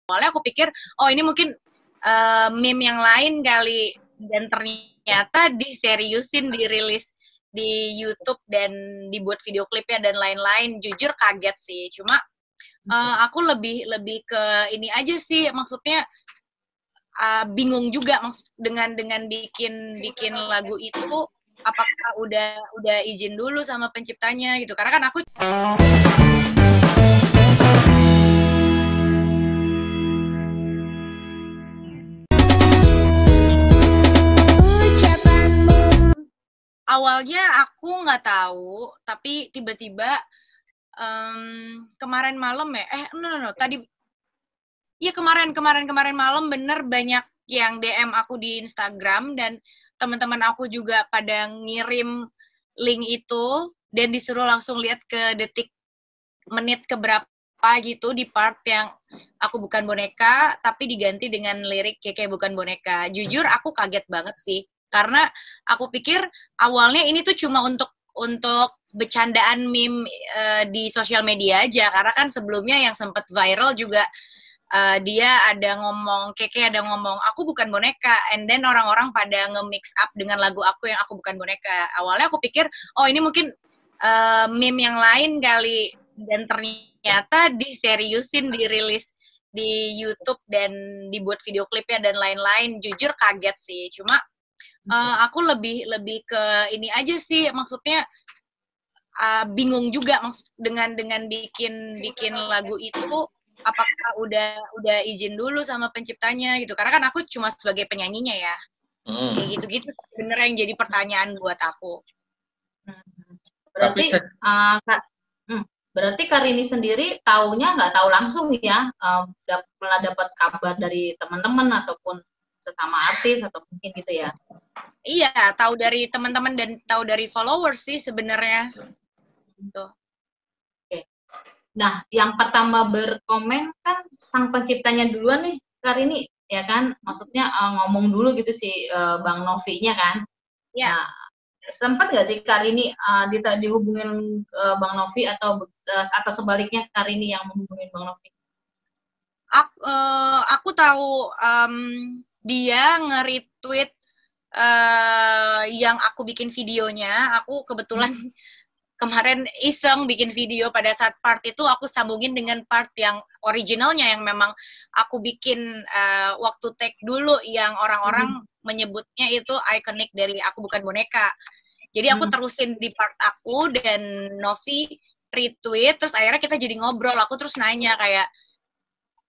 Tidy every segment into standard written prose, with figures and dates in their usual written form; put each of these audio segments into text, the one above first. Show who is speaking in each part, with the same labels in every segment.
Speaker 1: Awalnya aku pikir, oh ini mungkin meme yang lain kali, dan ternyata diseriusin, dirilis di YouTube dan dibuat video klipnya dan lain-lain. Jujur kaget sih, cuma aku lebih ke ini aja sih, maksudnya bingung juga dengan bikin lagu itu, apakah udah izin dulu sama penciptanya gitu, karena kan aku awalnya aku nggak tahu, tapi tiba-tiba kemarin malam ya, no, tadi ya kemarin malam bener banyak yang DM aku di Instagram, dan teman-teman aku juga pada ngirim link itu dan disuruh langsung lihat ke detik menit keberapa gitu di part yang aku bukan boneka tapi diganti dengan lirik Keke bukan boneka. Jujur aku kaget banget sih, karena aku pikir awalnya ini tuh cuma untuk bercandaan meme di sosial media aja, karena kan sebelumnya yang sempat viral juga dia ada ngomong, Keke ada ngomong aku bukan boneka, and then orang-orang pada nge-mix up dengan lagu aku yang aku bukan boneka. Awalnya aku pikir, oh ini mungkin meme yang lain kali, dan ternyata diseriusin, dirilis di YouTube dan dibuat video klipnya dan lain-lain. Jujur kaget sih, cuma aku lebih ke ini aja sih, maksudnya bingung juga dengan bikin lagu itu, apakah udah izin dulu sama penciptanya gitu, karena kan aku cuma sebagai penyanyinya ya. Kayak gitu-gitu sebenarnya yang jadi pertanyaan buat aku.
Speaker 2: Berarti berarti Karini sendiri taunya nggak tahu langsung ya, pernah dapat kabar dari teman-teman ataupun sesama artis atau mungkin gitu ya?
Speaker 1: Iya, tahu dari teman-teman dan tahu dari followers sih sebenarnya. Gitu.
Speaker 2: Oke. Nah, yang pertama berkomen kan sang penciptanya duluan nih, Karini, ya kan? Maksudnya ngomong dulu gitu si Bang Novi-nya kan?
Speaker 1: Ya.
Speaker 2: Nah, sempat nggak sih Karini dihubungin Bang Novi atau sebaliknya Karini yang menghubungin Bang Novi?
Speaker 1: Aku tahu dia nge-retweet yang aku bikin videonya. Aku kebetulan kemarin iseng bikin video, pada saat part itu aku sambungin dengan part yang originalnya yang memang aku bikin waktu take dulu, yang orang-orang menyebutnya itu ikonik dari Aku Bukan Boneka. Jadi aku terusin di part aku, dan Novi retweet, terus akhirnya kita jadi ngobrol. Aku terus nanya kayak,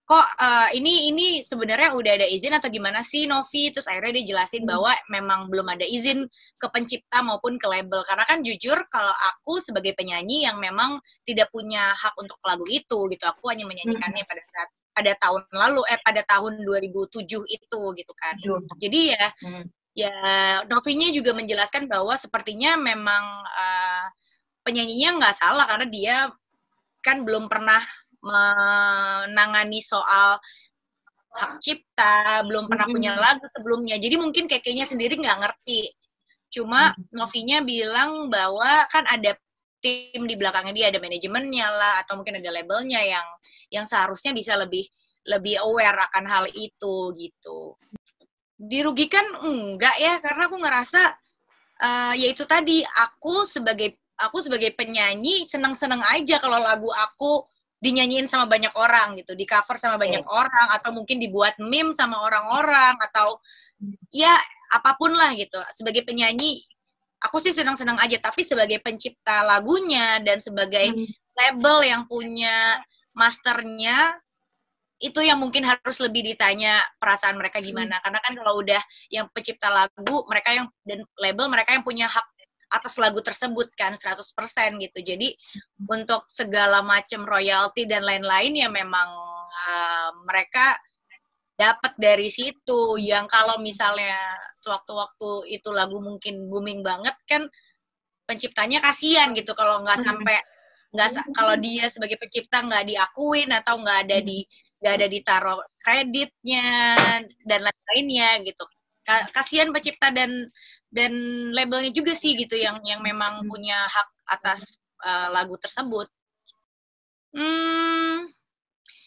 Speaker 1: kok ini sebenarnya udah ada izin atau gimana sih Novi? Terus akhirnya dia jelasin bahwa memang belum ada izin ke pencipta maupun ke label, karena kan jujur kalau aku sebagai penyanyi yang memang tidak punya hak untuk lagu itu gitu, aku hanya menyanyikannya pada tahun lalu, pada tahun 2007 itu gitu kan. Jadi ya Novinya juga menjelaskan bahwa sepertinya memang penyanyinya nggak salah, karena dia kan belum pernah menangani soal hak cipta, belum pernah punya lagu sebelumnya, jadi mungkin Kekenya sendiri nggak ngerti. Cuma Novinya bilang bahwa kan ada tim di belakangnya dia, ada manajemennya lah, atau mungkin ada labelnya yang seharusnya bisa lebih aware akan hal itu gitu. Dirugikan enggak ya, karena aku ngerasa ya itu tadi, aku sebagai penyanyi seneng-seneng aja kalau lagu aku dinyanyiin sama banyak orang gitu, di cover sama banyak orang, atau mungkin dibuat meme sama orang-orang, atau ya apapun lah gitu. Sebagai penyanyi aku sih senang-senang aja, tapi sebagai pencipta lagunya dan sebagai label yang punya masternya, itu yang mungkin harus lebih ditanya perasaan mereka gimana. Karena kan kalau udah yang pencipta lagu, mereka yang dan label, mereka yang punya hak atas lagu tersebut kan 100% gitu. Jadi untuk segala macam royalti dan lain-lain ya memang mereka dapat dari situ. Yang kalau misalnya sewaktu-waktu itu lagu mungkin booming banget kan, penciptanya kasihan gitu kalau nggak sampai kalau dia sebagai pencipta nggak diakuin atau nggak ada ditaruh kreditnya dan lain-lainnya gitu. Kasihan pencipta dan labelnya juga sih gitu, yang memang punya hak atas lagu tersebut.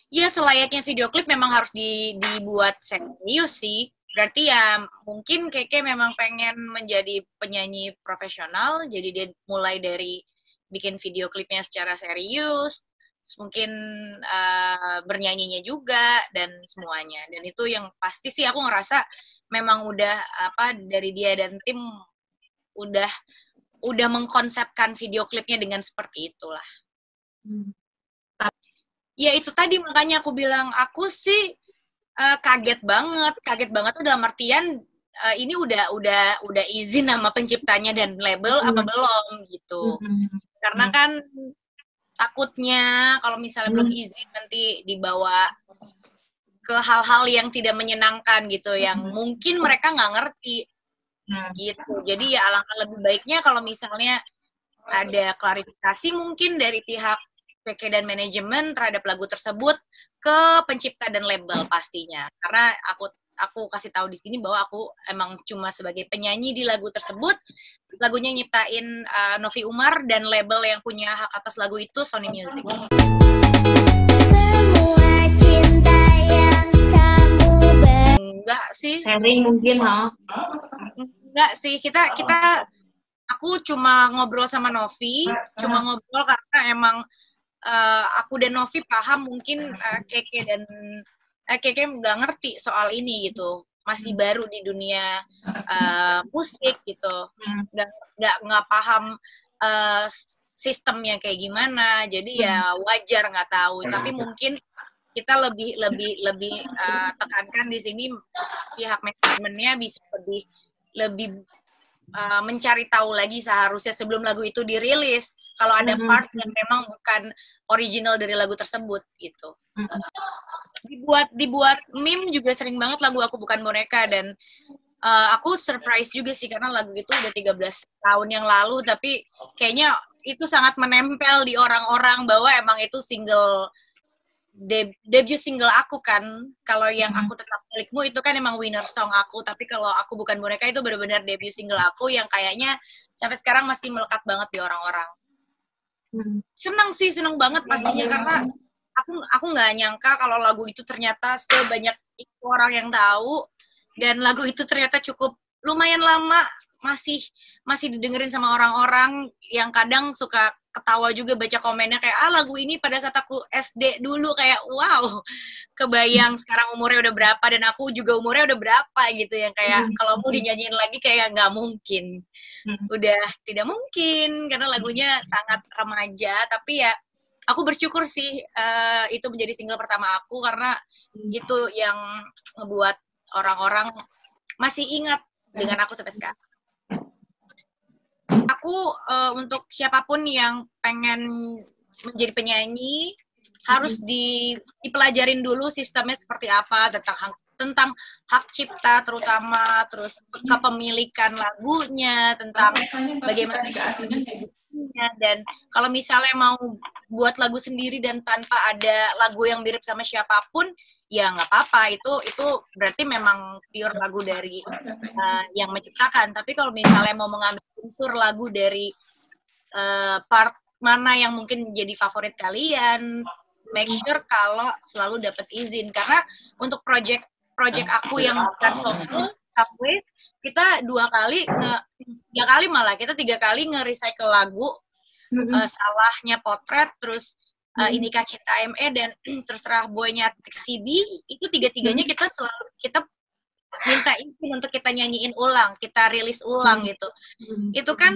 Speaker 1: Ya selayaknya video klip memang harus dibuat serius sih. Berarti ya mungkin Keke memang pengen menjadi penyanyi profesional, jadi dia mulai dari bikin video klipnya secara serius, terus mungkin bernyanyinya juga dan semuanya. Dan itu yang pasti sih aku ngerasa memang udah apa dari dia dan tim udah mengkonsepkan video klipnya dengan seperti itulah. Ya itu tadi makanya aku bilang aku sih kaget banget tuh dalam artian ini udah izin sama penciptanya dan label apa belum gitu. Karena kan takutnya kalau misalnya belum izin nanti dibawa ke hal-hal yang tidak menyenangkan gitu, yang mungkin mereka nggak ngerti gitu. Jadi ya alangkah lebih baiknya kalau misalnya ada klarifikasi mungkin dari pihak PK dan manajemen terhadap lagu tersebut ke pencipta dan label pastinya. Karena aku kasih tahu di sini bahwa aku emang cuma sebagai penyanyi di lagu tersebut. Lagunya nyiptain Novi Umar dan label yang punya hak atas lagu itu Sony Music.
Speaker 3: Semua cinta yang kamu
Speaker 1: enggak sih.
Speaker 2: Sharing mungkin,
Speaker 1: Enggak sih, kita aku cuma ngobrol sama Novi, cuma ngobrol karena emang aku dan Novi paham mungkin Keke dan Keke nggak ngerti soal ini gitu, masih baru di dunia musik gitu, nggak paham sistemnya kayak gimana, jadi ya wajar nggak tahu. Tapi mungkin kita lebih tekankan di sini pihak manajemennya bisa lebih mencari tahu lagi seharusnya sebelum lagu itu dirilis kalau ada part yang memang bukan original dari lagu tersebut gitu. Dibuat meme juga sering banget lagu Aku Bukan Boneka, dan aku surprise juga sih karena lagu itu udah 13 tahun yang lalu tapi kayaknya itu sangat menempel di orang-orang bahwa emang itu single debut single aku kan. Kalau yang Aku Tetap Milikmu itu kan emang winner song aku, tapi kalau Aku Bukan Boneka itu benar-benar debut single aku yang kayaknya sampai sekarang masih melekat banget di orang-orang. Seneng banget pastinya karena aku nggak nyangka kalau lagu itu ternyata sebanyak itu orang yang tahu, dan lagu itu ternyata cukup lumayan lama masih didengerin sama orang-orang yang kadang suka ketawa juga baca komennya kayak lagu ini pada saat aku SD dulu, kayak wow, kebayang sekarang umurnya udah berapa dan aku juga umurnya udah berapa gitu, yang kayak kalau mau dinyanyiin lagi kayak nggak mungkin, udah tidak mungkin karena lagunya sangat remaja. Tapi ya aku bersyukur sih itu menjadi single pertama aku karena itu yang ngebuat orang-orang masih ingat dengan aku sampai sekarang. Aku untuk siapapun yang pengen menjadi penyanyi harus dipelajarin dulu sistemnya seperti apa, tentang hak cipta terutama, terus kepemilikan lagunya, tentang bagaimana dan kalau misalnya mau buat lagu sendiri dan tanpa ada lagu yang mirip sama siapapun ya nggak apa-apa, itu berarti memang pure lagu dari yang menciptakan. Tapi kalau misalnya mau mengambil unsur lagu dari part mana yang mungkin jadi favorit kalian, make sure kalau selalu dapat izin, karena untuk project aku yang bukan solo Subway, kita 3 kali nge-recycle lagu. Salahnya Potret, terus Indika Cinta ME, dan terserah boynya CB, itu 3-tiganya kita minta izin untuk kita nyanyiin ulang, kita rilis ulang gitu. Itu kan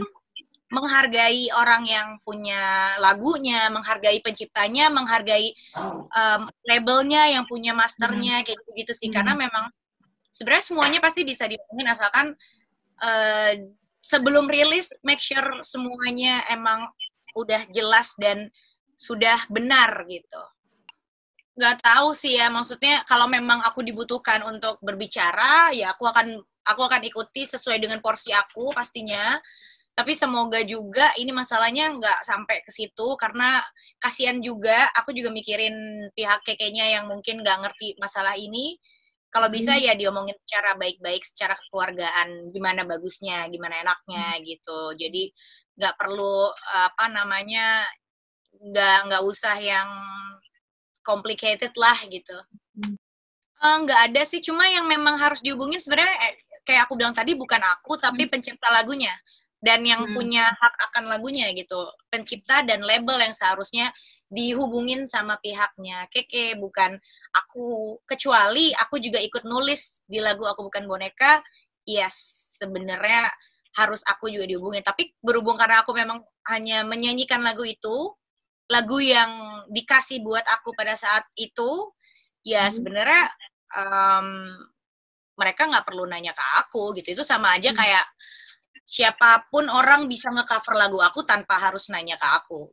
Speaker 1: menghargai orang yang punya lagunya, menghargai penciptanya, menghargai labelnya yang punya masternya, kayak gitu sih. Karena memang sebenarnya semuanya pasti bisa diomongin asalkan sebelum rilis make sure semuanya emang udah jelas dan sudah benar gitu. Nggak tahu sih ya, maksudnya kalau memang aku dibutuhkan untuk berbicara ya aku akan ikuti sesuai dengan porsi aku pastinya. Tapi semoga juga ini masalahnya nggak sampai ke situ, karena kasihan juga, aku juga mikirin pihak kekenya yang mungkin nggak ngerti masalah ini. Kalau bisa ya diomongin secara baik-baik, secara kekeluargaan, gimana bagusnya, gimana enaknya gitu. Jadi nggak perlu nggak usah yang complicated lah gitu. Nggak ada sih, cuma yang memang harus dihubungin sebenarnya kayak aku bilang tadi bukan aku tapi pencipta lagunya dan yang punya hak akan lagunya gitu, pencipta dan label yang seharusnya dihubungin sama pihaknya. Keke, bukan aku, kecuali aku juga ikut nulis di lagu Aku Bukan Boneka, yes, sebenarnya harus aku juga dihubungin. Tapi berhubung karena aku memang hanya menyanyikan lagu itu, lagu yang dikasih buat aku pada saat itu, ya sebenarnya mereka nggak perlu nanya ke aku gitu. Itu sama aja kayak siapapun orang bisa nge-cover lagu aku tanpa harus nanya ke aku.